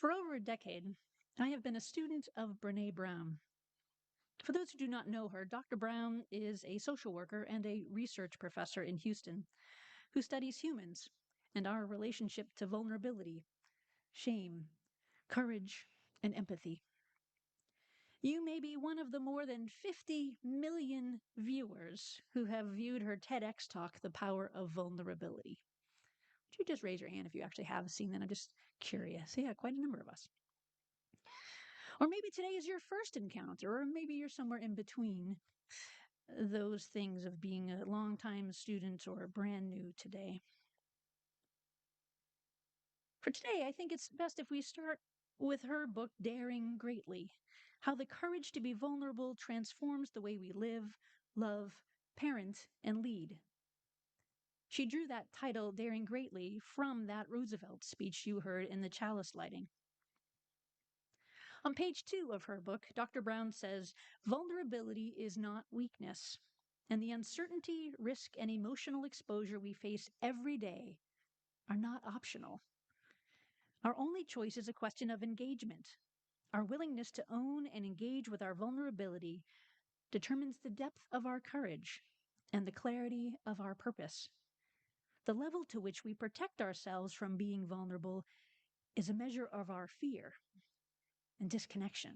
For over a decade, I have been a student of Brené Brown. For those who do not know her, Dr. Brown is a social worker and a research professor in Houston who studies humans and our relationship to vulnerability, shame, courage, and empathy. You may be one of the more than 50 million viewers who have viewed her TEDx talk, The Power of Vulnerability. Would you just raise your hand if you actually have seen that? I'm just curious. Yeah, quite a number of us. Or maybe today is your first encounter, or maybe you're somewhere in between those things of being a longtime student or brand new today. For today, I think it's best if we start with her book, Daring Greatly: How the Courage to be Vulnerable Transforms the Way We Live, Love, Parent, and Lead. She drew that title, Daring Greatly, from that Roosevelt speech you heard in the chalice lighting. On page 2 of her book, Dr. Brown says, vulnerability is not weakness, and the uncertainty, risk, and emotional exposure we face every day are not optional. Our only choice is a question of engagement. Our willingness to own and engage with our vulnerability determines the depth of our courage and the clarity of our purpose. The level to which we protect ourselves from being vulnerable is a measure of our fear and disconnection.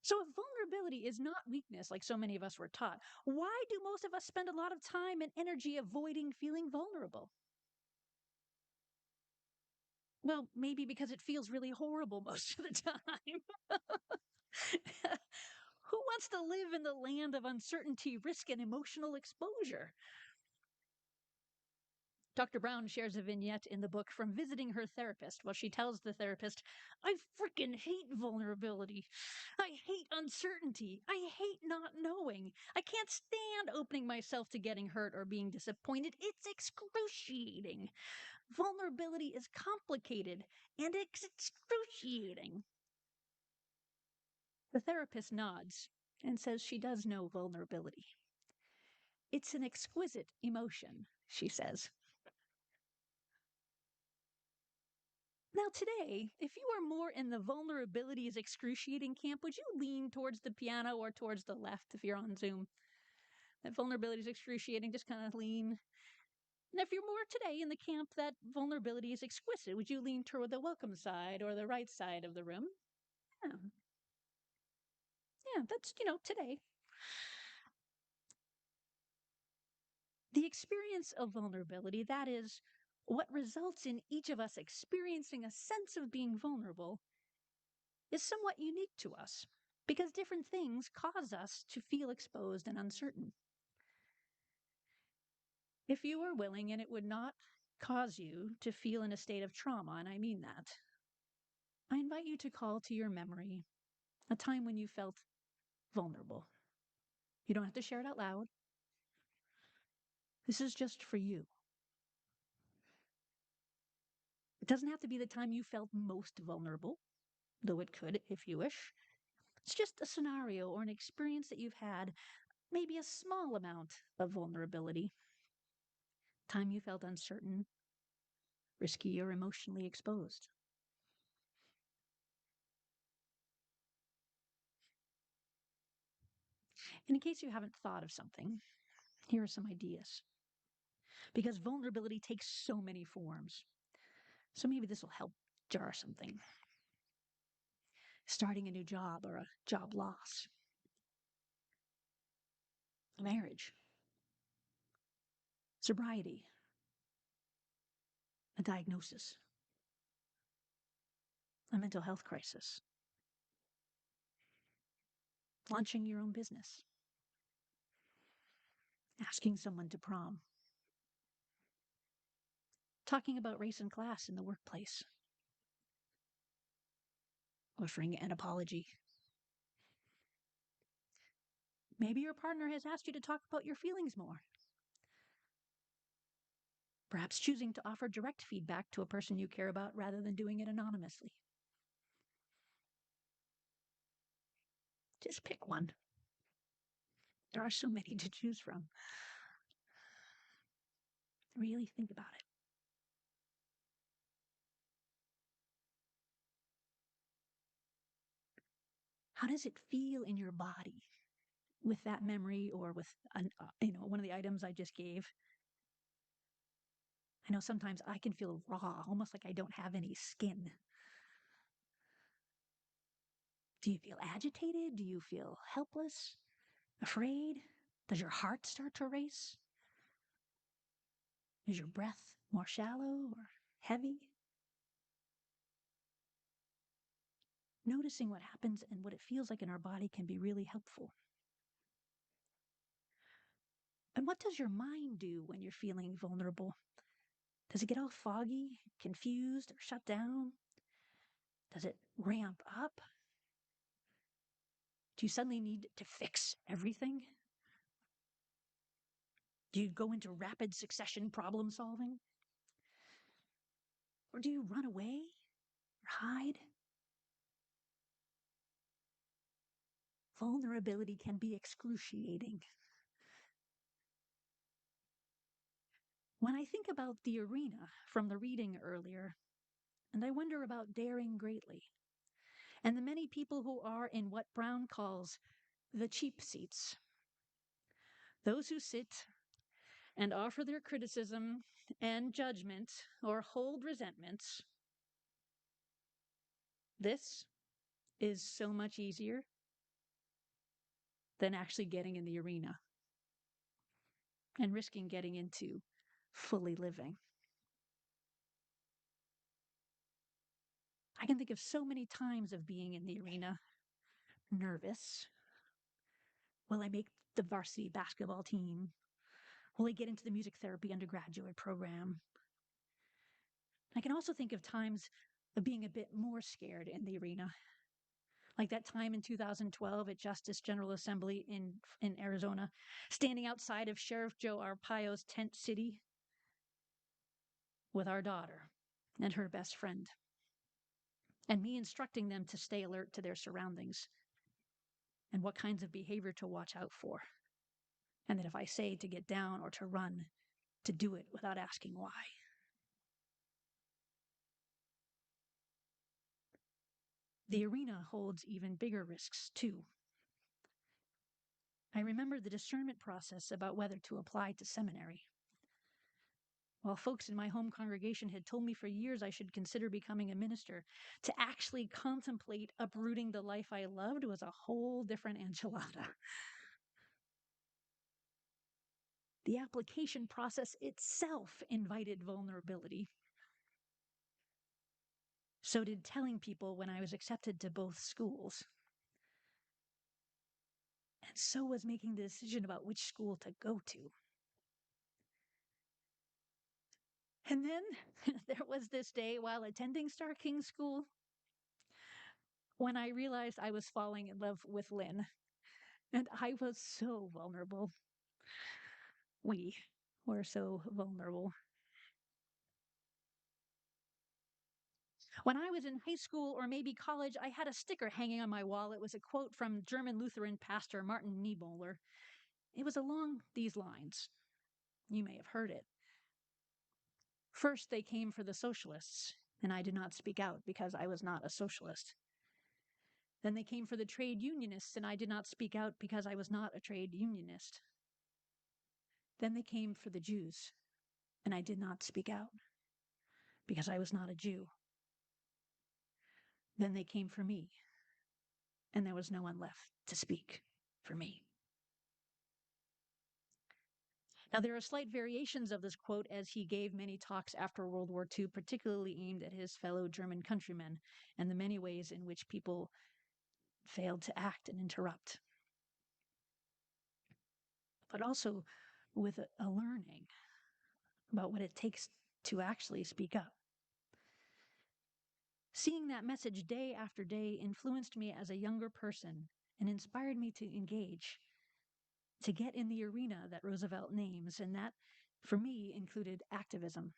So if vulnerability is not weakness, like so many of us were taught, why do most of us spend a lot of time and energy avoiding feeling vulnerable? Well, maybe because it feels really horrible most of the time. Who wants to live in the land of uncertainty, risk, and emotional exposure? Dr. Brown shares a vignette in the book from visiting her therapist while she tells the therapist, I freaking hate vulnerability. I hate uncertainty. I hate not knowing. I can't stand opening myself to getting hurt or being disappointed. It's excruciating. Vulnerability is complicated and it's excruciating. The therapist nods and says she does know vulnerability. It's an exquisite emotion, she says. Now, today, if you are more in the vulnerability is excruciating camp, would you lean towards the piano or towards the left if you're on Zoom? That vulnerability is excruciating, just kind of lean. And if you're more today in the camp that vulnerability is exquisite, would you lean toward the welcome side or the right side of the room? Yeah. Yeah, that's, today. The experience of vulnerability, that is, what results in each of us experiencing a sense of being vulnerable, is somewhat unique to us because different things cause us to feel exposed and uncertain. If you are willing and it would not cause you to feel in a state of trauma, and I mean that, I invite you to call to your memory a time when you felt vulnerable. You don't have to share it out loud. This is just for you. It doesn't have to be the time you felt most vulnerable, though it could if you wish. It's just a scenario or an experience that you've had, maybe a small amount of vulnerability. Time you felt uncertain, risky, or emotionally exposed. And in case you haven't thought of something, here are some ideas. Because vulnerability takes so many forms. So maybe this will help jar something. Starting a new job or a job loss. A marriage. Sobriety. A diagnosis. A mental health crisis. Launching your own business. Asking someone to prom. Talking about race and class in the workplace. Offering an apology. Maybe your partner has asked you to talk about your feelings more. Perhaps choosing to offer direct feedback to a person you care about rather than doing it anonymously. Just pick one. There are so many to choose from. Really think about it. How does it feel in your body with that memory or with one of the items I just gave? I know sometimes I can feel raw, almost like I don't have any skin. Do you feel agitated? Do you feel helpless, afraid? Does your heart start to race? Is your breath more shallow or heavy? Noticing what happens and what it feels like in our body can be really helpful. And what does your mind do when you're feeling vulnerable? Does it get all foggy, confused, or shut down? Does it ramp up? Do you suddenly need to fix everything? Do you go into rapid succession problem solving? Or do you run away or hide? Vulnerability can be excruciating. When I think about the arena from the reading earlier, and I wonder about daring greatly, and the many people who are in what Brown calls the cheap seats, those who sit and offer their criticism and judgment or hold resentments, this is so much easier than actually getting in the arena and risking getting into fully living. I can think of so many times of being in the arena, nervous. Will I make the varsity basketball team? Will I get into the music therapy undergraduate program? I can also think of times of being a bit more scared in the arena, like that time in 2012 at Justice General Assembly in Arizona, standing outside of Sheriff Joe Arpaio's tent city with our daughter and her best friend, and me instructing them to stay alert to their surroundings and what kinds of behavior to watch out for. And that if I say to get down or to run, to do it without asking why. The arena holds even bigger risks, too. I remember the discernment process about whether to apply to seminary. While folks in my home congregation had told me for years I should consider becoming a minister, to actually contemplate uprooting the life I loved was a whole different enchilada. The application process itself invited vulnerability. So did telling people when I was accepted to both schools. And so was making the decision about which school to go to. And then there was this day while attending Star King School when I realized I was falling in love with Lynn. And I was so vulnerable. We were so vulnerable. When I was in high school or maybe college, I had a sticker hanging on my wall. It was a quote from German Lutheran pastor Martin Niemöller. It was along these lines. You may have heard it. First, they came for the socialists, and I did not speak out because I was not a socialist. Then they came for the trade unionists, and I did not speak out because I was not a trade unionist. Then they came for the Jews, and I did not speak out because I was not a Jew. Then they came for me, and there was no one left to speak for me. Now, there are slight variations of this quote as he gave many talks after World War II, particularly aimed at his fellow German countrymen and the many ways in which people failed to act and interrupt. But also with a learning about what it takes to actually speak up. Seeing that message day after day influenced me as a younger person and inspired me to engage, to get in the arena that Roosevelt names, and that, for me, included activism.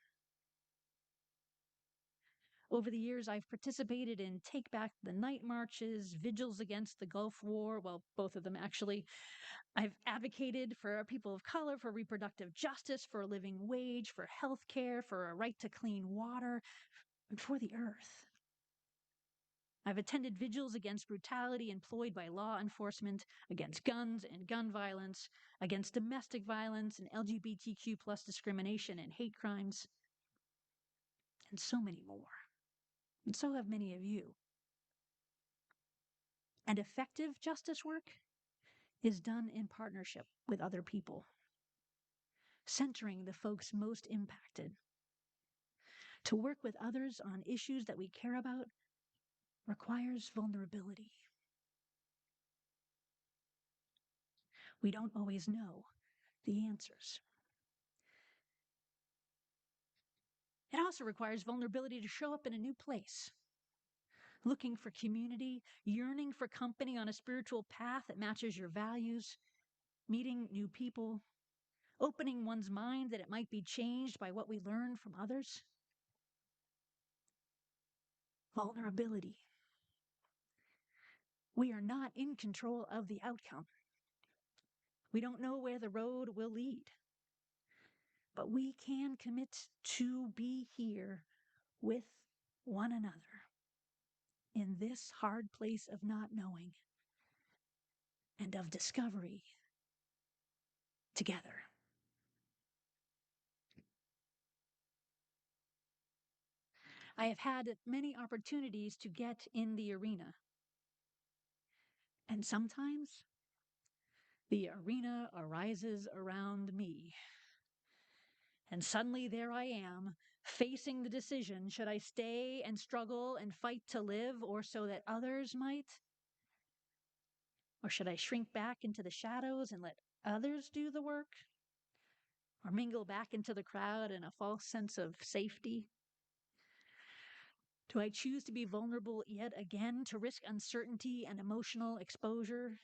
Over the years, I've participated in Take Back the Night marches, vigils against the Gulf War, well, both of them actually. I've advocated for people of color, for reproductive justice, for a living wage, for health care, for a right to clean water, and for the earth. I've attended vigils against brutality employed by law enforcement, against guns and gun violence, against domestic violence and LGBTQ plus discrimination and hate crimes, and so many more. And so have many of you. And effective justice work is done in partnership with other people, centering the folks most impacted. To work with others on issues that we care about requires vulnerability. We don't always know the answers. It also requires vulnerability to show up in a new place, looking for community, yearning for company on a spiritual path that matches your values, meeting new people, opening one's mind that it might be changed by what we learn from others. Vulnerability. We are not in control of the outcome. We don't know where the road will lead. But we can commit to be here with one another in this hard place of not knowing and of discovery together. I have had many opportunities to get in the arena. And sometimes the arena arises around me. And suddenly there I am, facing the decision, should I stay and struggle and fight to live, or so that others might? Or should I shrink back into the shadows and let others do the work? Or mingle back into the crowd in a false sense of safety? Do I choose to be vulnerable yet again, to risk uncertainty and emotional exposure?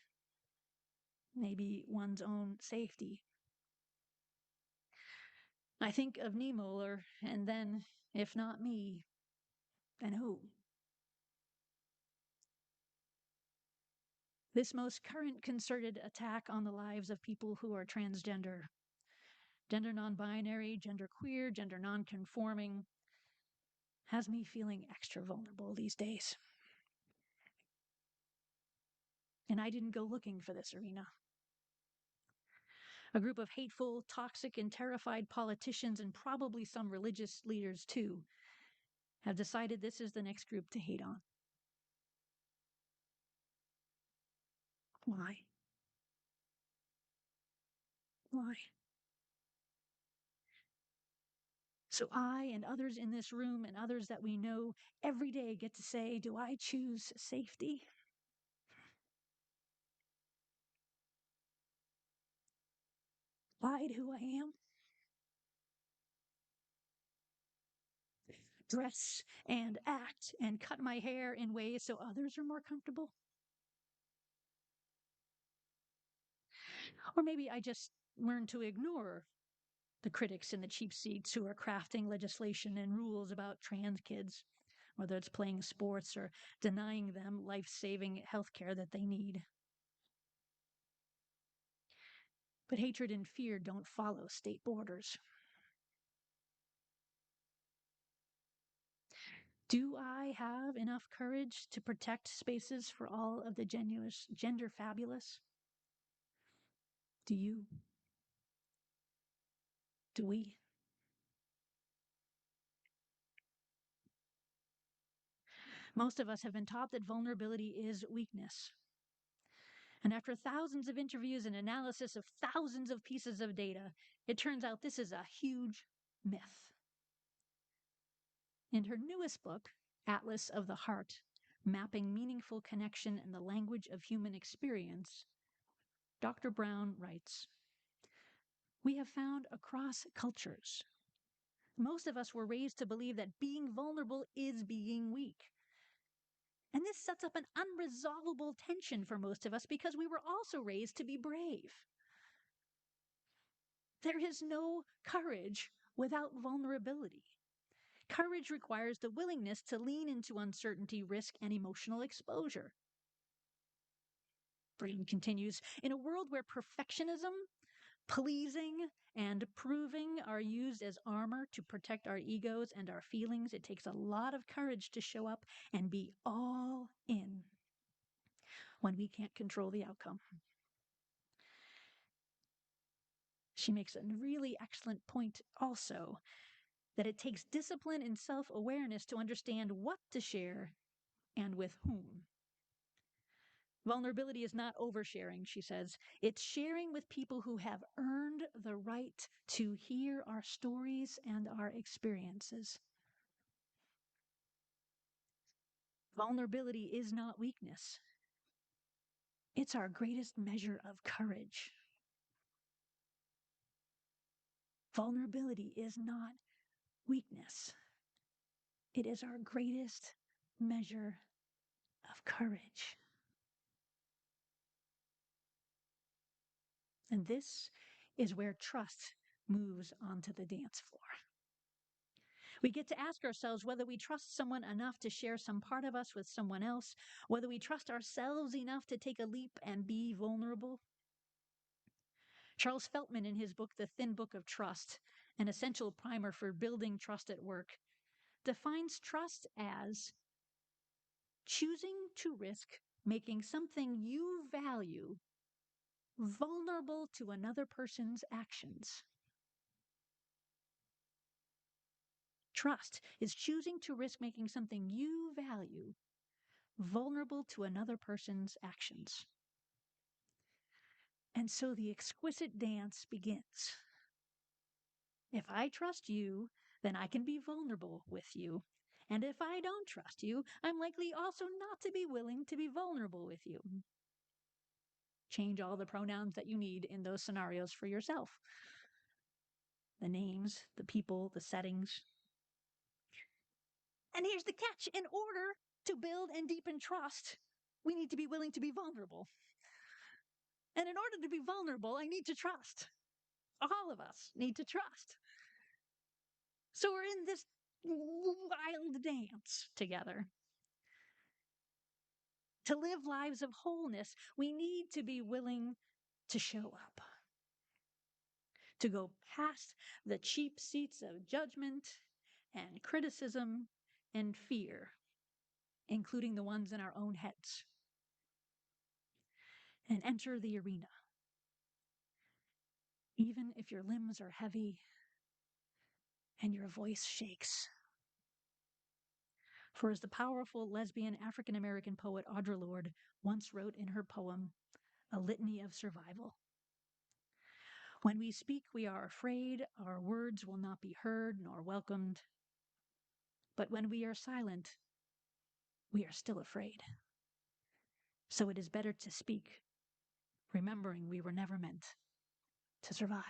Maybe one's own safety. I think of Niemöller, and then, if not me, then who? This most current concerted attack on the lives of people who are transgender, gender non-binary, gender queer, gender non-conforming, has me feeling extra vulnerable these days. And I didn't go looking for this arena. A group of hateful, toxic, and terrified politicians, and probably some religious leaders too, have decided this is the next group to hate on. Why? Why? So I and others in this room and others that we know every day get to say, do I choose safety? Hide who I am? Dress and act and cut my hair in ways so others are more comfortable? Or maybe I just learn to ignore the critics and the cheap seats who are crafting legislation and rules about trans kids, whether it's playing sports or denying them life-saving health care that they need. But hatred and fear don't follow state borders. Do I have enough courage to protect spaces for all of the gender fabulous? Do you? Do we? Most of us have been taught that vulnerability is weakness. And after thousands of interviews and analysis of thousands of pieces of data, it turns out this is a huge myth. In her newest book, Atlas of the Heart, Mapping Meaningful Connection in the Language of Human Experience, Dr. Brown writes, we have found across cultures, most of us were raised to believe that being vulnerable is being weak. And this sets up an unresolvable tension for most of us because we were also raised to be brave. There is no courage without vulnerability. Courage requires the willingness to lean into uncertainty, risk, and emotional exposure. Brown continues, in a world where perfectionism, Pleasing and proving are used as armor to protect our egos and our feelings. It takes a lot of courage to show up and be all in when we can't control the outcome. She makes a really excellent point also that it takes discipline and self-awareness to understand what to share and with whom. Vulnerability is not oversharing, she says. It's sharing with people who have earned the right to hear our stories and our experiences. Vulnerability is not weakness. It's our greatest measure of courage. Vulnerability is not weakness. It is our greatest measure of courage. And this is where trust moves onto the dance floor. We get to ask ourselves whether we trust someone enough to share some part of us with someone else, whether we trust ourselves enough to take a leap and be vulnerable. Charles Feltman, in his book, The Thin Book of Trust, an essential primer for building trust at work, defines trust as choosing to risk making something you value vulnerable to another person's actions. Trust is choosing to risk making something you value vulnerable to another person's actions. And so the exquisite dance begins. If I trust you, then I can be vulnerable with you. And if I don't trust you, I'm likely also not to be willing to be vulnerable with you. Change all the pronouns that you need in those scenarios for yourself. The names, the people, the settings. And here's the catch. In order to build and deepen trust, we need to be willing to be vulnerable. And in order to be vulnerable, I need to trust. All of us need to trust. So we're in this wild dance together. To live lives of wholeness, we need to be willing to show up, to go past the cheap seats of judgment and criticism and fear, including the ones in our own heads, and enter the arena. Even if your limbs are heavy and your voice shakes. For as the powerful lesbian African-American poet Audre Lorde once wrote in her poem, A Litany of Survival, when we speak, we are afraid our words will not be heard nor welcomed. But when we are silent, we are still afraid. So it is better to speak, remembering we were never meant to survive.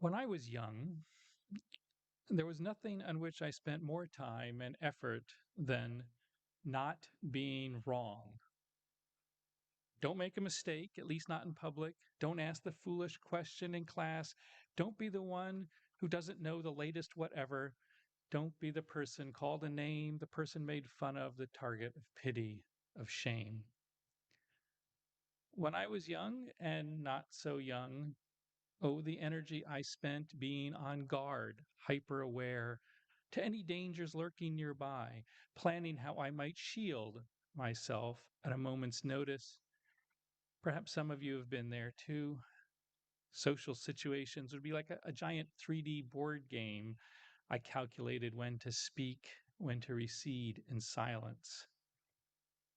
When I was young, there was nothing on which I spent more time and effort than not being wrong. Don't make a mistake, at least not in public. Don't ask the foolish question in class. Don't be the one who doesn't know the latest whatever. Don't be the person called a name, the person made fun of, the target of pity, of shame. When I was young and not so young, oh, the energy I spent being on guard, hyper aware to any dangers lurking nearby, planning how I might shield myself at a moment's notice. Perhaps some of you have been there too. Social situations would be like a giant 3D board game. I calculated when to speak, when to recede in silence.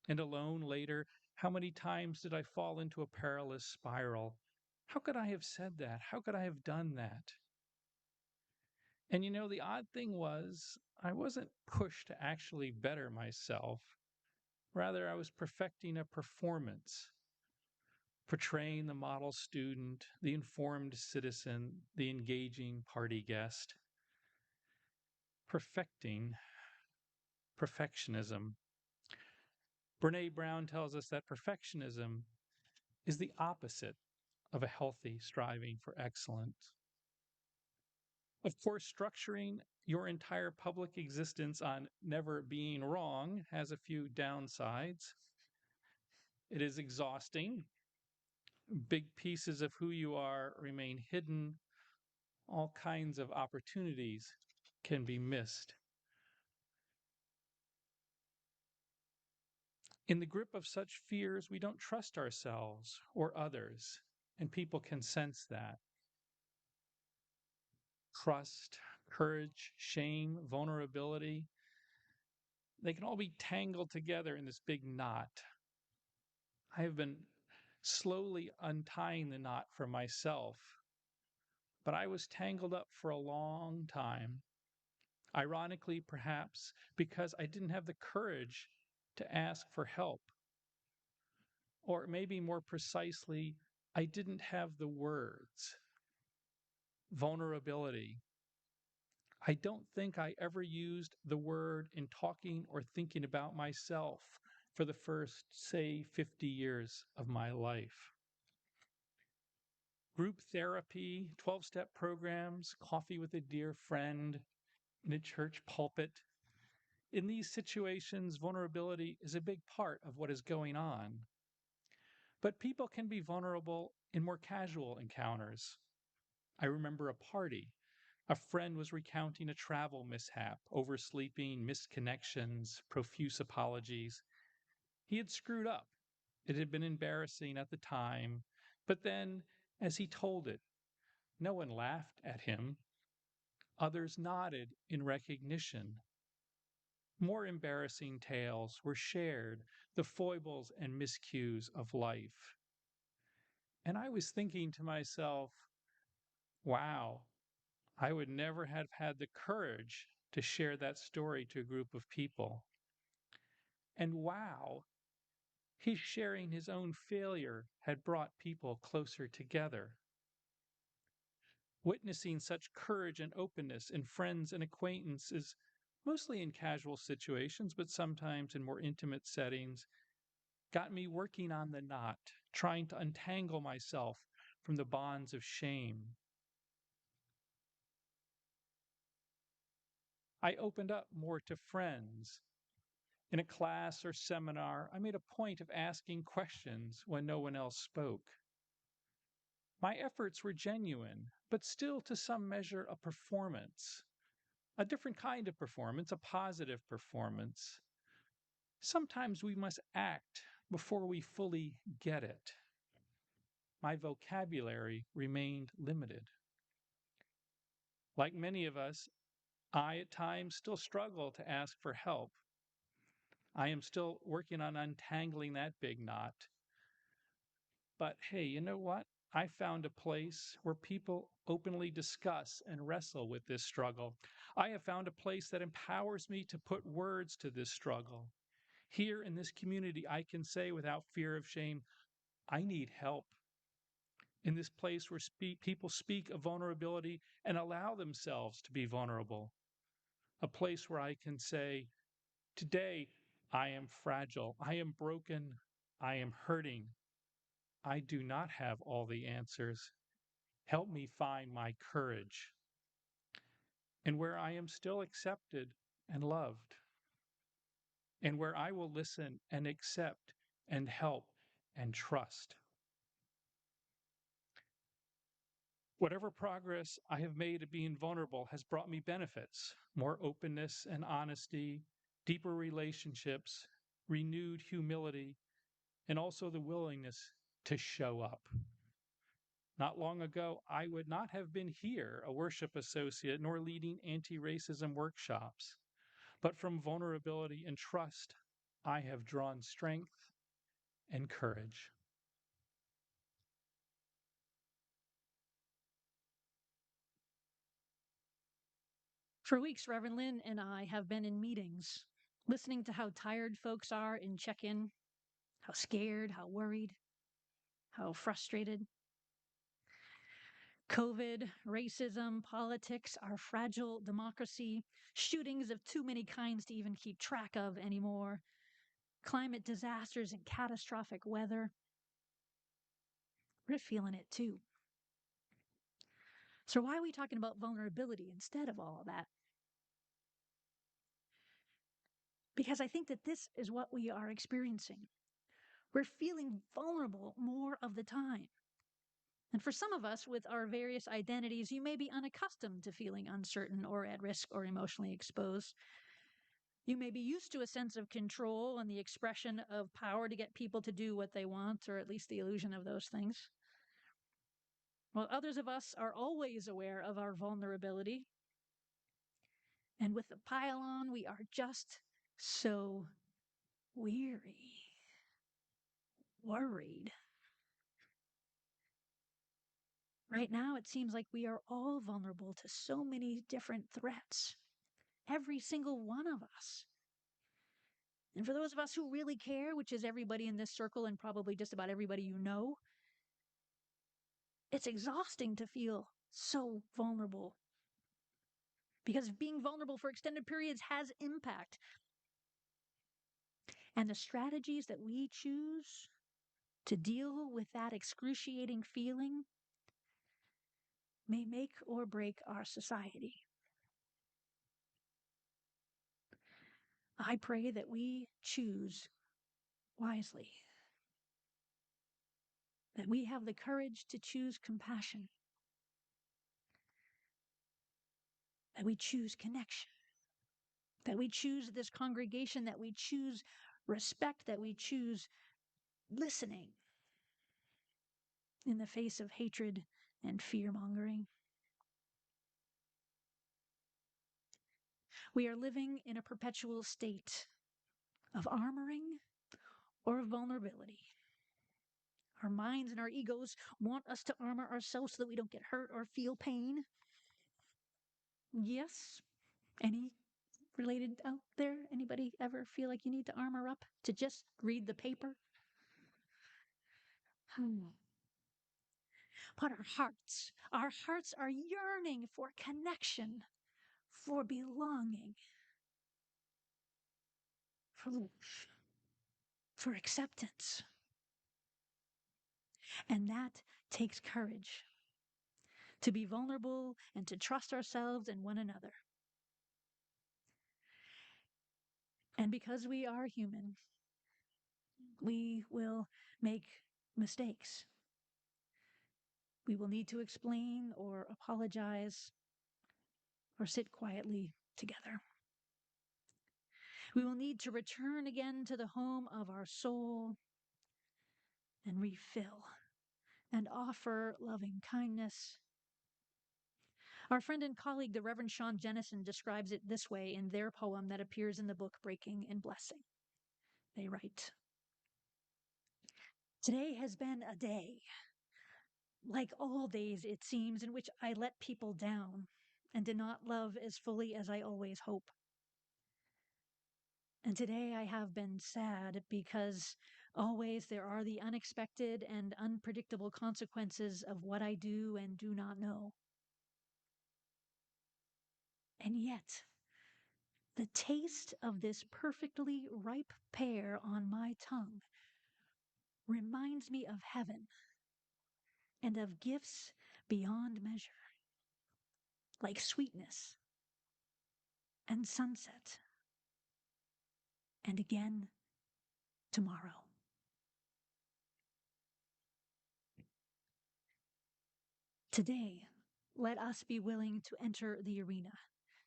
And alone later, how many times did I fall into a perilous spiral? How could I have said that? How could I have done that? And the odd thing was, I wasn't pushed to actually better myself. Rather, I was perfecting a performance, portraying the model student, the informed citizen, the engaging party guest, perfecting perfectionism. Brené Brown tells us that perfectionism is the opposite of a healthy striving for excellence. Of course, structuring your entire public existence on never being wrong has a few downsides. It is exhausting. Big pieces of who you are remain hidden. All kinds of opportunities can be missed. In the grip of such fears, we don't trust ourselves or others, and people can sense that. Trust, courage, shame, vulnerability, they can all be tangled together in this big knot. I have been slowly untying the knot for myself, but I was tangled up for a long time. Ironically, perhaps because I didn't have the courage to ask for help. Or maybe more precisely, I didn't have the words. Vulnerability. I don't think I ever used the word in talking or thinking about myself for the first, say, 50 years of my life. Group therapy, 12-step programs, coffee with a dear friend, in a church pulpit. In these situations, vulnerability is a big part of what is going on. But people can be vulnerable in more casual encounters. I remember a party. A friend was recounting a travel mishap, oversleeping, missed connections, profuse apologies. He had screwed up. It had been embarrassing at the time, but then, as he told it, no one laughed at him. Others nodded in recognition. More embarrassing tales were shared, the foibles and miscues of life. And I was thinking to myself, wow, I would never have had the courage to share that story to a group of people. And wow, his sharing his own failure had brought people closer together. Witnessing such courage and openness in friends and acquaintances, mostly in casual situations, but sometimes in more intimate settings, got me working on the knot, trying to untangle myself from the bonds of shame. I opened up more to friends. In a class or seminar, I made a point of asking questions when no one else spoke. My efforts were genuine, but still to some measure a performance. A different kind of performance, a positive performance. Sometimes we must act before we fully get it. My vocabulary remained limited. Like many of us, I at times still struggle to ask for help. I am still working on untangling that big knot. But hey, you know what? I found a place where people openly discuss and wrestle with this struggle. I have found a place that empowers me to put words to this struggle. Here in this community, I can say without fear of shame, I need help. In this place where people speak of vulnerability and allow themselves to be vulnerable. A place where I can say, today I am fragile, I am broken, I am hurting. I do not have all the answers. Help me find my courage. And where I am still accepted and loved. And where I will listen and accept and help and trust. Whatever progress I have made at being vulnerable has brought me benefits, more openness and honesty, deeper relationships, renewed humility, and also the willingness to show up. Not long ago, I would not have been here, a worship associate, nor leading anti-racism workshops. But from vulnerability and trust, I have drawn strength and courage. For weeks, Reverend Lynn and I have been in meetings, listening to how tired folks are in check in, how scared, how worried, how frustrated. COVID, racism, politics, our fragile democracy, shootings of too many kinds to even keep track of anymore, climate disasters and catastrophic weather. We're feeling it too. So why are we talking about vulnerability instead of all of that? Because I think that this is what we are experiencing. We're feeling vulnerable more of the time. And for some of us, with our various identities, you may be unaccustomed to feeling uncertain or at risk or emotionally exposed. You may be used to a sense of control and the expression of power to get people to do what they want, or at least the illusion of those things. While others of us are always aware of our vulnerability. And with the pile-on, we are just so weary, worried. Right now, it seems like we are all vulnerable to so many different threats. Every single one of us. And for those of us who really care, which is everybody in this circle and probably just about everybody you know, it's exhausting to feel so vulnerable. Because being vulnerable for extended periods has impact. And the strategies that we choose to deal with that excruciating feeling may make or break our society. I pray that we choose wisely, that we have the courage to choose compassion, that we choose connection, that we choose this congregation, that we choose respect, that we choose listening in the face of hatred and fear-mongering. We are living in a perpetual state of armoring or vulnerability. Our minds and our egos want us to armor ourselves so that we don't get hurt or feel pain. Yes. Any related out there? Anybody ever feel like you need to armor up to just read the paper? But our hearts are yearning for connection, for belonging, for love, for acceptance. And that takes courage to be vulnerable and to trust ourselves and one another. And because we are human, we will make mistakes. We will need to explain or apologize or sit quietly together. We will need to return again to the home of our soul and refill and offer loving kindness. Our friend and colleague, the Reverend Sean Jennison, describes it this way in their poem that appears in the book Breaking and Blessing. They write, "Today has been a day, like all days it seems, in which I let people down and did not love as fully as I always hope. And today I have been sad because always there are the unexpected and unpredictable consequences of what I do and do not know. And yet, the taste of this perfectly ripe pear on my tongue reminds me of heaven and of gifts beyond measure, like sweetness and sunset, and again tomorrow." Today, let us be willing to enter the arena,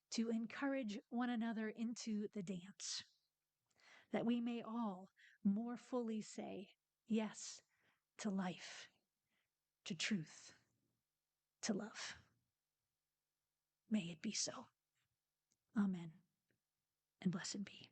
to encourage one another into the dance, that we may all more fully say yes to life, to truth, to love. May it be so. Amen, and blessed be.